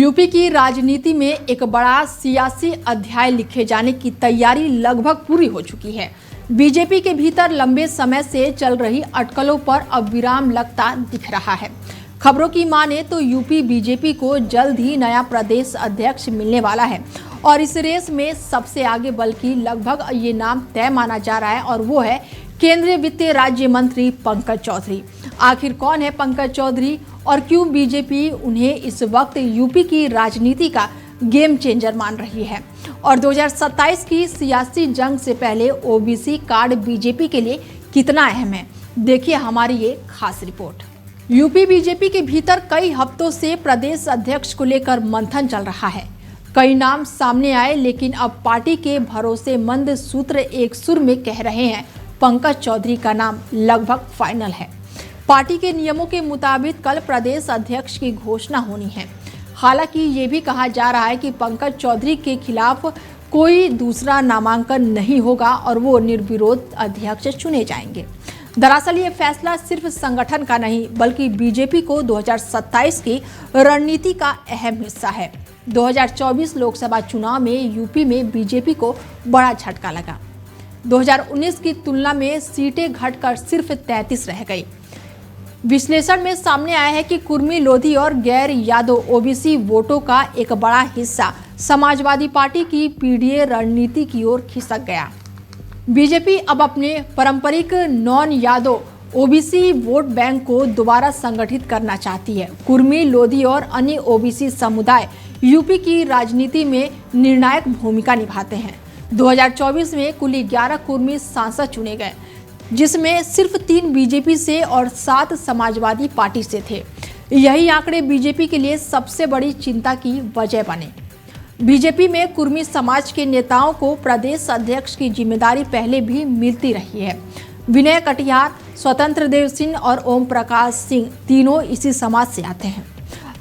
UP की राजनीति में एक बड़ा सियासी अध्याय लिखे जाने की तैयारी लगभग पूरी हो चुकी है। बीजेपी के भीतर लंबे समय से चल रही अटकलों पर अब विराम लगता दिख रहा है। खबरों की माने तो यूपी बीजेपी को जल्द ही नया प्रदेश अध्यक्ष मिलने वाला है और इस रेस में सबसे आगे बल्कि लगभग ये नाम तय माना जा रहा है और वो है केंद्रीय वित्त राज्य मंत्री पंकज चौधरी। आखिर कौन है पंकज चौधरी और क्यों बीजेपी उन्हें इस वक्त यूपी की राजनीति का गेम चेंजर मान रही है और 2027 की सियासी जंग से पहले ओबीसी कार्ड बीजेपी के लिए कितना अहम है, देखिए हमारी ये खास रिपोर्ट। यूपी बीजेपी के भीतर कई हफ्तों से प्रदेश अध्यक्ष को लेकर मंथन चल रहा है। कई नाम सामने आए लेकिन अब पार्टी के भरोसेमंद सूत्र एक सुर में कह रहे हैं पंकज चौधरी का नाम लगभग फाइनल है। पार्टी के नियमों के मुताबिक कल प्रदेश अध्यक्ष की घोषणा होनी है। हालांकि ये भी कहा जा रहा है कि पंकज चौधरी के खिलाफ कोई दूसरा नामांकन नहीं होगा और वो निर्विरोध अध्यक्ष चुने जाएंगे। दरअसल ये फैसला सिर्फ संगठन का नहीं बल्कि बीजेपी को 2027 की रणनीति का अहम हिस्सा है। 2024 लोकसभा चुनाव में यूपी में बीजेपी को बड़ा झटका लगा। 2019 की तुलना में सीटें घटकर सिर्फ 33 रह गई। विश्लेषण में सामने आया है कि कुर्मी, लोधी और गैर यादव ओबीसी वोटों का एक बड़ा हिस्सा समाजवादी पार्टी की पीडीए रणनीति की ओर खिसक गया। बीजेपी अब अपने पारंपरिक non Yadav OBC vote bank को दोबारा संगठित करना चाहती है। कुर्मी, लोधी और अन्य ओबीसी समुदाय यूपी की राजनीति में निर्णायक भूमिका निभाते हैं। 2024 में कुल 11 कुर्मी सांसद चुने गए, जिसमें सिर्फ 3 बीजेपी से और 7 समाजवादी पार्टी से थे। यही आंकड़े बीजेपी के लिए सबसे बड़ी चिंता की वजह बने। बीजेपी में कुर्मी समाज के नेताओं को प्रदेश अध्यक्ष की जिम्मेदारी पहले भी मिलती रही है। विनय कटियार, स्वतंत्र देव सिंह और ओम प्रकाश सिंह तीनों इसी समाज से आते हैं।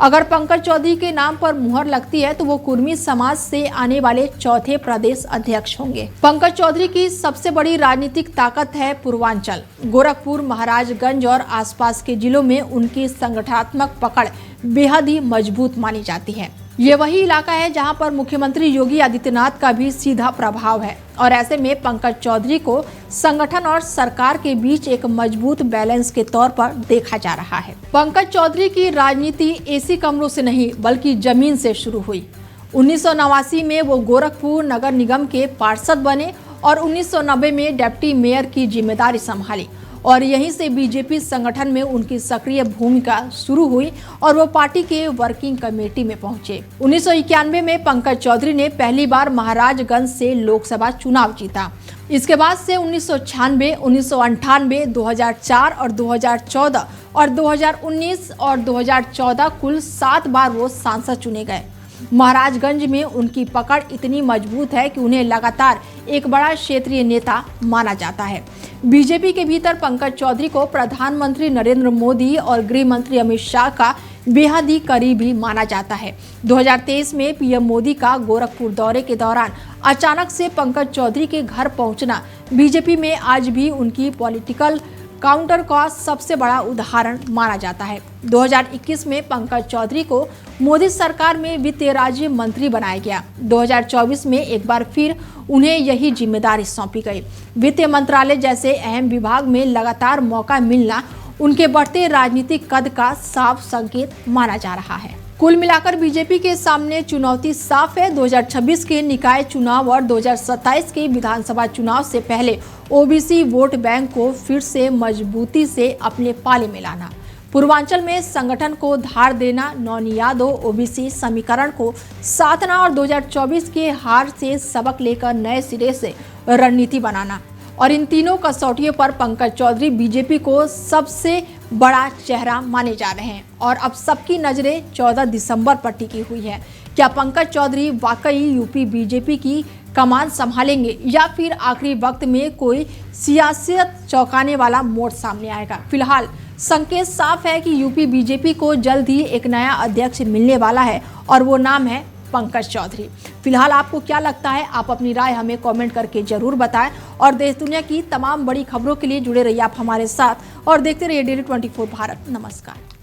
अगर पंकज चौधरी के नाम पर मुहर लगती है तो वो कुर्मी समाज से आने वाले चौथे प्रदेश अध्यक्ष होंगे। पंकज चौधरी की सबसे बड़ी राजनीतिक ताकत है पूर्वांचल। गोरखपुर, महाराजगंज और आसपास के जिलों में उनकी संगठनात्मक पकड़ बेहद ही मजबूत मानी जाती है। ये वही इलाका है जहां पर मुख्यमंत्री योगी आदित्यनाथ का भी सीधा प्रभाव है और ऐसे में पंकज चौधरी को संगठन और सरकार के बीच एक मजबूत बैलेंस के तौर पर देखा जा रहा है। पंकज चौधरी की राजनीति एसी कमरों से नहीं बल्कि जमीन से शुरू हुई। 1989 में वो गोरखपुर नगर निगम के पार्षद बने और 1990 में डिप्टी मेयर की जिम्मेदारी संभाली और यहीं से बीजेपी संगठन में उनकी सक्रिय भूमिका शुरू हुई और वो पार्टी के वर्किंग कमेटी में पहुंचे। 1991 में पंकज चौधरी ने पहली बार महाराजगंज से लोकसभा चुनाव जीता। इसके बाद से 1996, 1998, 2004 और 2014 और 2019 और 2014 कुल 7 बार वो सांसद चुने गए। महाराजगंज में उनकी पकड़ इतनी मजबूत है कि उन्हें लगातार एक बड़ा क्षेत्रीय नेता माना जाता है। बीजेपी के भीतर पंकज चौधरी को प्रधानमंत्री नरेंद्र मोदी और गृह मंत्री अमित शाह का बेहद ही करीबी माना जाता है। 2023 में पीएम मोदी का गोरखपुर दौरे के दौरान अचानक से पंकज चौधरी के घर पहुंचना बीजेपी में आज भी उनकी पॉलिटिकल काउंटर का सबसे बड़ा उदाहरण माना जाता है। 2021 में पंकज चौधरी को मोदी सरकार में वित्त राज्य मंत्री बनाया गया। 2024 में एक बार फिर उन्हें यही जिम्मेदारी सौंपी गई। वित्त मंत्रालय जैसे अहम विभाग में लगातार मौका मिलना उनके बढ़ते राजनीतिक कद का साफ संकेत माना जा रहा है। कुल मिलाकर बीजेपी के सामने चुनौती साफ है। 2026 के निकाय चुनाव और 2027 के विधानसभा चुनाव से पहले ओबीसी वोट बैंक को फिर से मजबूती से अपने पाले में लाना, पूर्वांचल में संगठन को धार देना, नॉन यादव ओबीसी समीकरण को साधना और 2024 के हार से सबक लेकर नए सिरे से रणनीति बनाना। और इन तीनों कसौटियों पर पंकज चौधरी बीजेपी को सबसे बड़ा चेहरा माने जा रहे हैं और अब सबकी नजरें 14 दिसंबर पर टिकी हुई है। क्या पंकज चौधरी वाकई यूपी बीजेपी की कमान संभालेंगे या फिर आखिरी वक्त में कोई सियासत चौंकाने वाला मोड़ सामने आएगा? फिलहाल संकेत साफ है कि यूपी बीजेपी को जल्द ही एक नया अध्यक्ष मिलने वाला है और वो नाम है पंकज चौधरी। फिलहाल आपको क्या लगता है? आप अपनी राय हमें कमेंट करके जरूर बताएं और देश दुनिया की तमाम बड़ी खबरों के लिए जुड़े रहिए आप हमारे साथ और देखते रहिए डेली 24 भारत। नमस्कार।